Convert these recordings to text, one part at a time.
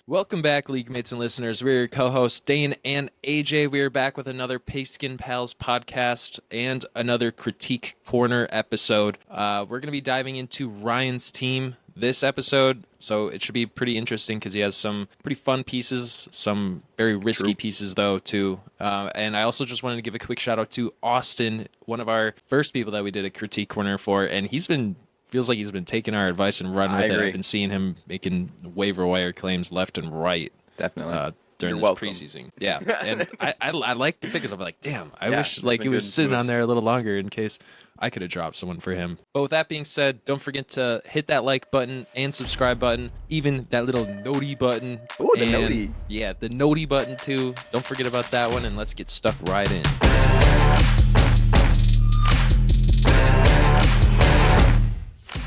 Welcome back, League Mates and listeners. We're your co-hosts, Dayne and AJ. We are back with another Pigskin Pals podcast and another Critique Corner episode. We're going to be diving into Ryan's team this episode, so it should be pretty interesting because he has some pretty fun pieces, some very risky pieces, though, too. And I also just wanted to give a quick shout-out to Austin, one of our first people that we did a Critique Corner for, and feels like he's been taking our advice and running with it. I've been seeing him making waiver wire claims left and right. Definitely. During this preseason. Yeah. And I like the figures. I'm like, damn, I wish he was sitting on there a little longer in case I could have dropped someone for him. But with that being said, don't forget to hit that like button and subscribe button, even that little noti button. Ooh, the noti. Yeah, the noti button too. Don't forget about that one, and let's get stuck right in.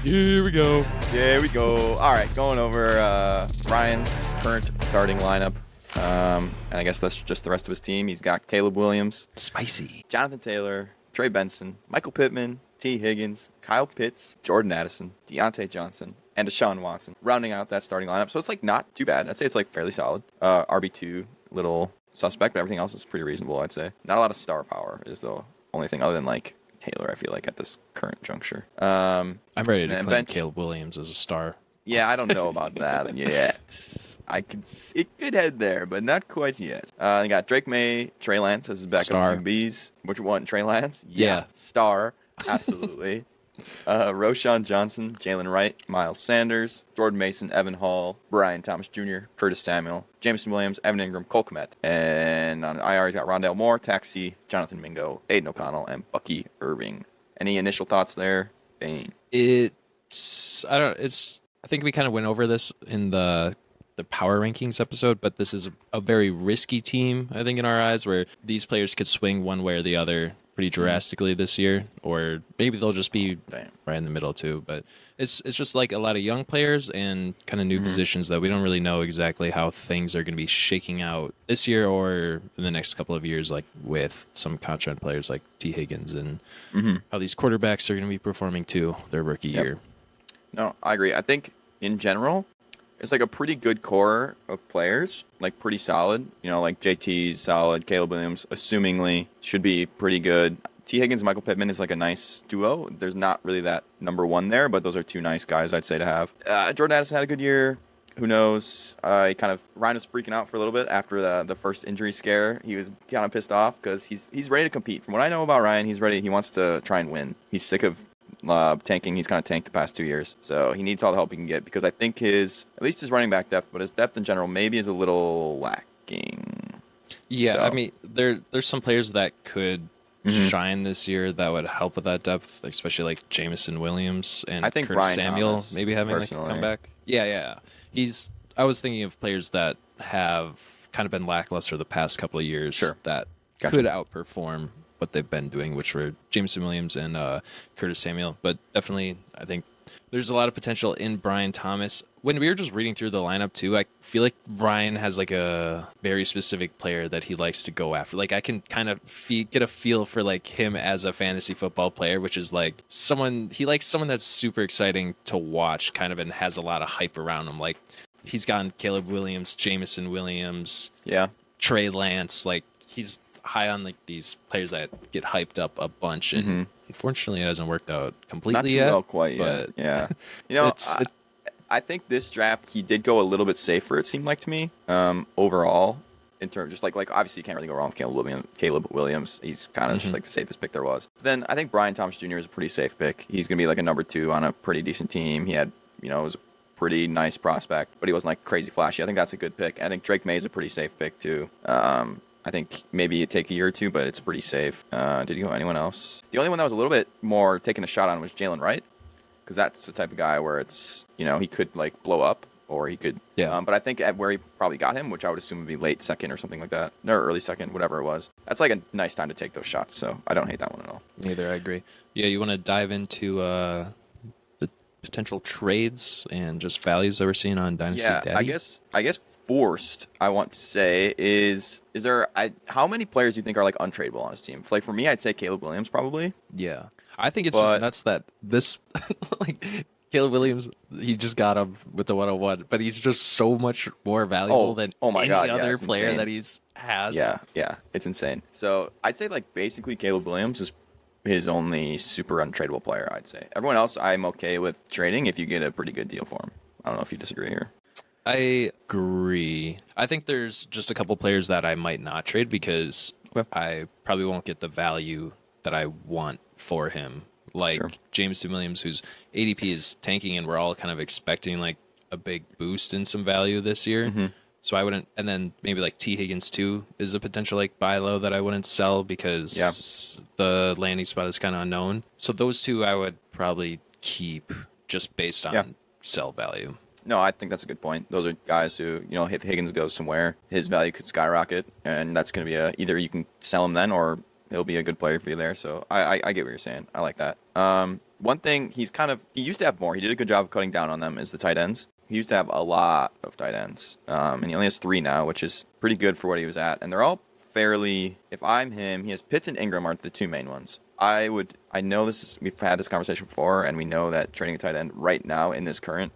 Here we go. All right, going over Ryan's current starting lineup. And I guess that's just the rest of his team. He's got Caleb Williams, spicy, Jonathan Taylor, Trey Benson, Michael Pittman, T. Higgins, Kyle Pitts, Jordan Addison, Deontay Johnson, and Deshaun Watson, rounding out that starting lineup. So it's like not too bad. I'd say it's like fairly solid. RB2, little suspect, but everything else is pretty reasonable, I'd say. Not a lot of star power is the only thing other than like Taylor, I feel like, at this current juncture. I'm ready to claim Caleb Williams as a star. Yeah, I don't know about that yet. It could head there, but not quite yet. You got Drake Maye, Trey Lance as his backup QBs. Which one, Trey Lance? Yeah. Star, absolutely. Roschon Johnson, Jalen Wright, Miles Sanders, Jordan Mason, Evan Hall, Brian Thomas Jr., Curtis Samuel, Jameson Williams, Evan Ingram, Cole Kmet. And on IR, he's got Rondale Moore, Taxi, Jonathan Mingo, Aiden O'Connell, and Bucky Irving. Any initial thoughts there, Dayne? I think we kind of went over this in the power rankings episode, but this is a very risky team, I think, in our eyes, where these players could swing one way or the other pretty drastically this year, or maybe they'll just be right in the middle too. But it's just like a lot of young players and kind of new positions that we don't really know exactly how things are going to be shaking out this year or in the next couple of years, like with some contract players like T. Higgins and how these quarterbacks are going to be performing too their rookie year. No, I agree. I think in general, it's like a pretty good core of players, like pretty solid. You know, like JT's solid, Caleb Williams, assumingly, should be pretty good. T. Higgins and Michael Pittman is like a nice duo. There's not really that number one there, but those are two nice guys, I'd say, to have. Jordan Addison had a good year. Who knows? Ryan was freaking out for a little bit after the first injury scare. He was kind of pissed off because he's ready to compete. From what I know about Ryan, he's ready. He wants to try and win. He's sick of tanking. He's kind of tanked the past 2 years, so he needs all the help he can get because I think at least his running back depth, but his depth in general maybe is a little lacking. Yeah, so. I mean, there's some players that could shine this year that would help with that depth, especially like Jameson Williams and I think Curtis Brian Samuel Thomas, maybe having like a comeback. Yeah. I was thinking of players that have kind of been lackluster the past couple of years that could outperform what they've been doing, which were Jameson Williams and Curtis Samuel. But definitely, I think there's a lot of potential in Brian Thomas. When we were just reading through the lineup too, I feel like Ryan has like a very specific player that he likes to go after. Like I can kind of get a feel for like him as a fantasy football player, which is like he likes someone that's super exciting to watch, kind of, and has a lot of hype around him. Like he's gotten Caleb Williams, Jameson Williams, Trey Lance. Like he's high on like these players that get hyped up a bunch, and unfortunately it hasn't worked out completely yet. Not too well quite yet. Yeah. You know, I think this draft he did go a little bit safer, it seemed like to me, overall, in terms just like obviously you can't really go wrong with Caleb Williams. He's kind of just like the safest pick there was. Then I think Brian Thomas Jr. is a pretty safe pick. He's gonna be like a number 2 on a pretty decent team. He had, it was a pretty nice prospect, but he wasn't like crazy flashy. I think that's a good pick. And I think Drake Maye is a pretty safe pick too. I think maybe it'd take a year or two, but it's pretty safe. Did you go anyone else? The only one that was a little bit more taking a shot on was Jalen Wright, because that's the type of guy where it's, he could like blow up or he could. Yeah. But I think at where he probably got him, which I would assume would be late second or something like that, or early second, whatever it was. That's like a nice time to take those shots. So I don't hate that one at all. Neither, I agree. Yeah, you want to dive into the potential trades and just values that we're seeing on Dynasty Daddy? I guess forced, I want to say, is there how many players do you think are like untradeable on his team? Like for me, I'd say Caleb Williams probably. Yeah. I think it's just nuts that this like Caleb Williams, he just got him with the 101, but he's just so much more valuable than any other player that has. Yeah, it's insane. So I'd say like basically Caleb Williams is his only super untradeable player, I'd say. Everyone else I'm okay with trading if you get a pretty good deal for him. I don't know if you disagree here. I agree. I think there's just a couple players that I might not trade because I probably won't get the value that I want for him. Like Jameson Williams, whose ADP is tanking, and we're all kind of expecting like a big boost in some value this year. Mm-hmm. So I wouldn't, and then maybe like T. Higgins too is a potential like buy low that I wouldn't sell because the landing spot is kind of unknown. So those two I would probably keep just based on sell value. No, I think that's a good point. Those are guys who, you know, if Higgins goes somewhere, his value could skyrocket, and that's going to be either you can sell him then or he'll be a good player for you there. So I get what you're saying. I like that. One thing he used to have more. He did a good job of cutting down on them is the tight ends. He used to have a lot of tight ends, and he only has 3 now, which is pretty good for what he was at. And they're all fairly, if I'm him, he has Pitts and Ingram are the 2 main ones. I know we've had this conversation before, and we know that trading a tight end right now in this current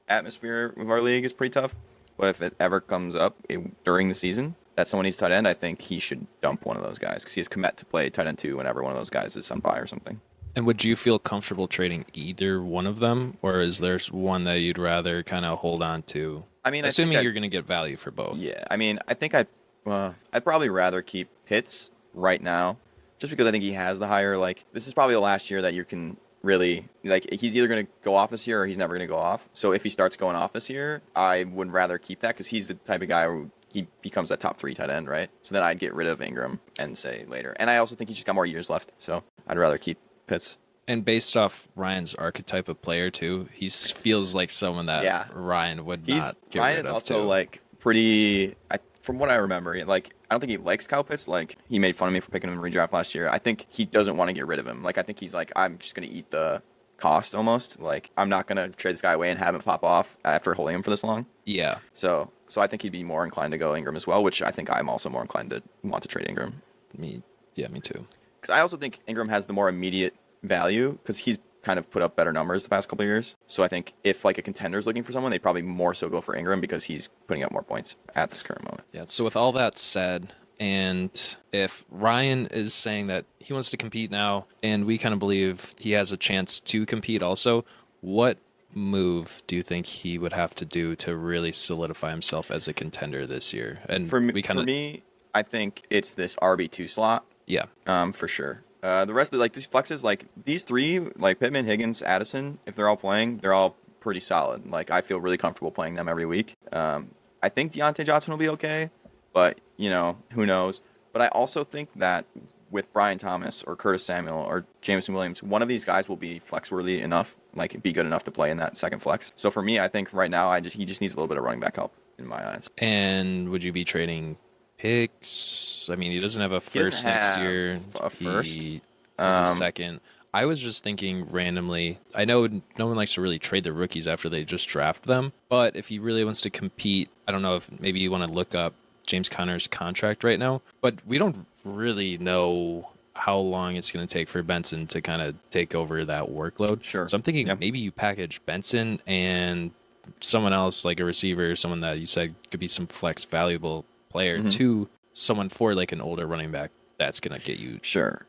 atmosphere of our league is pretty tough. But if it ever comes up during the season that someone needs tight end, I think he should dump one of those guys because he has commit to play tight end 2 whenever one of those guys is on bye or something. And would you feel comfortable trading either one of them, or is there one that you'd rather kind of hold on to? I mean, assuming you're going to get value for both. Yeah, I mean, I think I'd probably rather keep Pitts right now, just because I think he has the higher. Like, this is probably the last year that you can really he's either going to go off this year or he's never going to go off. So if he starts going off this year, I would rather keep that because he's the type of guy who he becomes that top 3 tight end, right? So then I'd get rid of Ingram and say later. And I also think he's just got more years left, so I'd rather keep Pitts. And based off Ryan's archetype of player too, he feels like someone that Ryan would not get Ryan rid of. Ryan is also like pretty. From what I remember, I don't think he likes Kyle Pitts. Like, he made fun of me for picking him in redraft last year. I think he doesn't want to get rid of him. Like, I think he's like, I'm just gonna eat the cost almost. Like, I'm not gonna trade this guy away and have him pop off after holding him for this long. Yeah. So I think he'd be more inclined to go Ingram as well, which I think I'm also more inclined to want to trade Ingram. Me too. Because I also think Ingram has the more immediate value because he's kind of put up better numbers the past couple of years. So I think if like a contender's looking for someone, they'd probably more so go for Ingram because he's putting up more points at this current moment. Yeah. So with all that said, and if Ryan is saying that he wants to compete now, and we kind of believe he has a chance to compete also, what move do you think he would have to do to really solidify himself as a contender this year? And for me, I think it's this RB2 slot. Yeah. For sure. The rest of these flexes, like these 3, like Pittman, Higgins, Addison, if they're all playing, they're all pretty solid. Like, I feel really comfortable playing them every week. I think Deontay Johnson will be okay, but who knows? But I also think that with Brian Thomas or Curtis Samuel or Jameson Williams, one of these guys will be flex-worthy enough, like be good enough to play in that second flex. So for me, I think right now he just needs a little bit of running back help in my eyes. And would you be trading picks? I mean, he doesn't have a first next year. A first. He has a second. I was just thinking randomly. I know no one likes to really trade the rookies after they just draft them, but if he really wants to compete, I don't know if maybe you want to look up James Conner's contract right now, but we don't really know how long it's going to take for Benson to kind of take over that workload. Sure. So I'm thinking maybe you package Benson and someone else, like a receiver, someone that you said could be some flex valuable player, to someone for like an older running back that's going to get you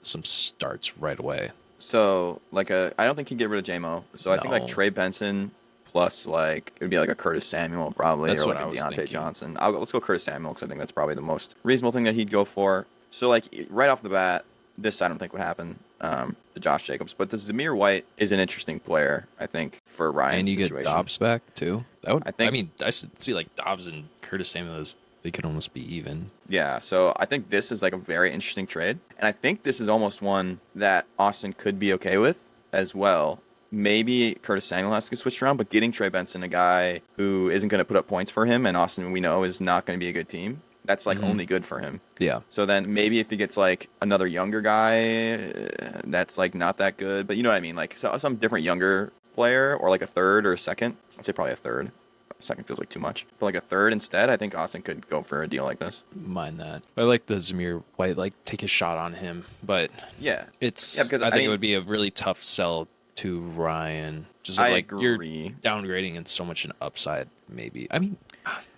some starts right away. So I don't think he'd get rid of J-Mo. So I think like Trey Benson plus like it would be like a Curtis Samuel probably, that's or what like I a was Deontay thinking. Johnson. Let's go Curtis Samuel because I think that's probably the most reasonable thing that he'd go for. So like right off the bat, this I don't think would happen. The Josh Jacobs, but the Zamir White is an interesting player, I think, for Ryan's situation. And you get Dobbs back too. That would. I see like Dobbs and Curtis Samuel they could almost be even. Yeah, so I think this is like a very interesting trade, and I think this is almost one that Austin could be okay with as well. Maybe Curtis Samuel has to get switched around, but getting Trey Benson, a guy who isn't going to put up points for him, and Austin we know is not going to be a good team. That's like only good for him. Yeah. So then maybe if he gets like another younger guy, that's like not that good. But you know what I mean? Like some different younger player or like a third or a second. I'd say probably a third. A second feels like too much. But like a third instead, I think Austin could go for a deal like this. Mind that. I like the Zamir White, like take a shot on him. But yeah, because I think it would be a really tough sell to Ryan. Just I like agree. you're downgrading in so much an upside, maybe. I mean,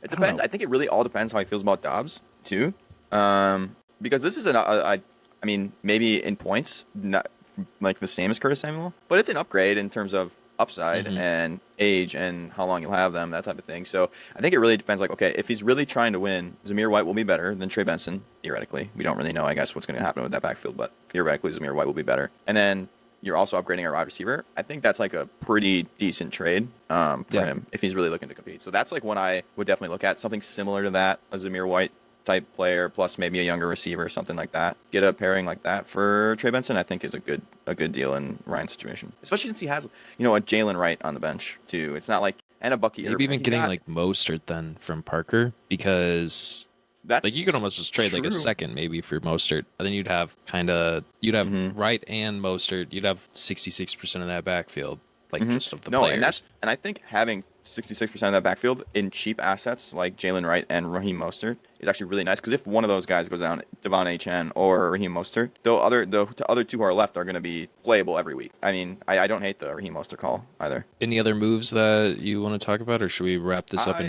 it depends. I think it really all depends how he feels about Dobbs too, because this is I mean, maybe in points, not like the same as Curtis Samuel, but it's an upgrade in terms of upside and age and how long you'll have them, that type of thing. So I think it really depends. Like, okay, if he's really trying to win, Zamir White will be better than Trey Benson, theoretically. We don't really know, I guess, what's going to happen with that backfield, but theoretically, Zamir White will be better. And then you're also upgrading a wide receiver. I think that's like a pretty decent trade for him if he's really looking to compete. So that's like one I would definitely look at. Something similar to that, a Zamir White type player plus maybe a younger receiver, something like that. Get a pairing like that for Trey Benson, I think is a good deal in Ryan's situation. Especially since he has, a Jalen Wright on the bench too. It's not like and a Bucky. Maybe even getting like Mostert then from Parker, because that's like you could almost just trade like a second maybe for Mostert, and then you'd have Wright and Mostert. You'd have 66% of that backfield, like just of the players. And I think having 66% of that backfield in cheap assets like Jalen Wright and Raheem Mostert is actually really nice, because if one of those guys goes down, Devon Achane or Raheem Mostert, the other two who are left are going to be playable every week. I mean, I don't hate the Raheem Mostert call either. Any other moves that you want to talk about, or should we wrap this up?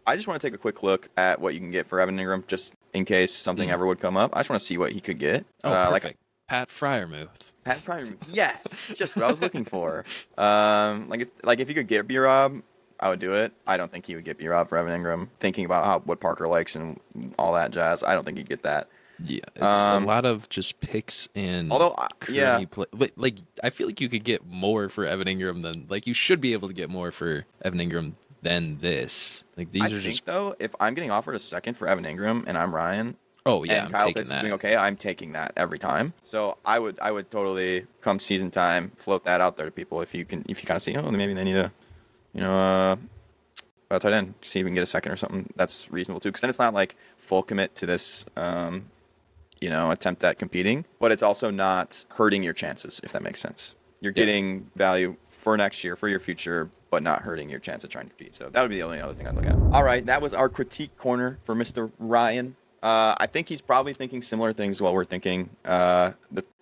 I just want to take a quick look at what you can get for Evan Ingram, just in case something ever would come up. I just want to see what he could get. Perfect. Pat Freiermuth. Pat Freiermuth. Yes, just what I was looking for. If you could get B-Rob, I would do it. I don't think he would get B-Rob for Evan Ingram. Thinking about what Parker likes and all that jazz, I don't think he'd get that. Yeah, it's a lot of just picks and like I feel like you could get more for Evan Ingram than you should be able to get more for Evan Ingram than this. Like these are just though, if I'm getting offered a second for Evan Ingram and I'm Ryan, and Kyle Pitts is doing okay, I'm taking that every time. So I would totally come season time float that out there to people if you kind of see maybe they need a tight end, see if we can get a second or something. That's reasonable too, because then it's not like full commit to this attempt at competing, but it's also not hurting your chances, if that makes sense. You're getting value for next year, for your future, but not hurting your chance of trying to compete. So that would be the only other thing I'd look at. All right, that was our critique corner for Mr. Ryan. I think he's probably thinking similar things to what we're thinking. The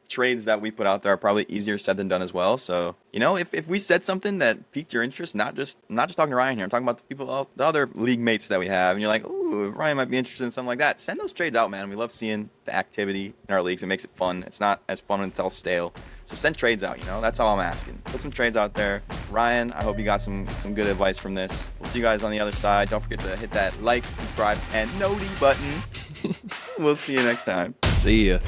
trades that we put out there are probably easier said than done as well. So, if we said something that piqued your interest, not just talking to Ryan here, I'm talking about the other league mates that we have, and you're like, ooh, Ryan might be interested in something like that. Send those trades out, man. We love seeing the activity in our leagues. It makes it fun. It's not as fun when it's all stale. So send trades out, that's all I'm asking. Put some trades out there. Ryan, I hope you got some good advice from this. We'll see you guys on the other side. Don't forget to hit that like, subscribe, and noti button. We'll see you next time. See ya.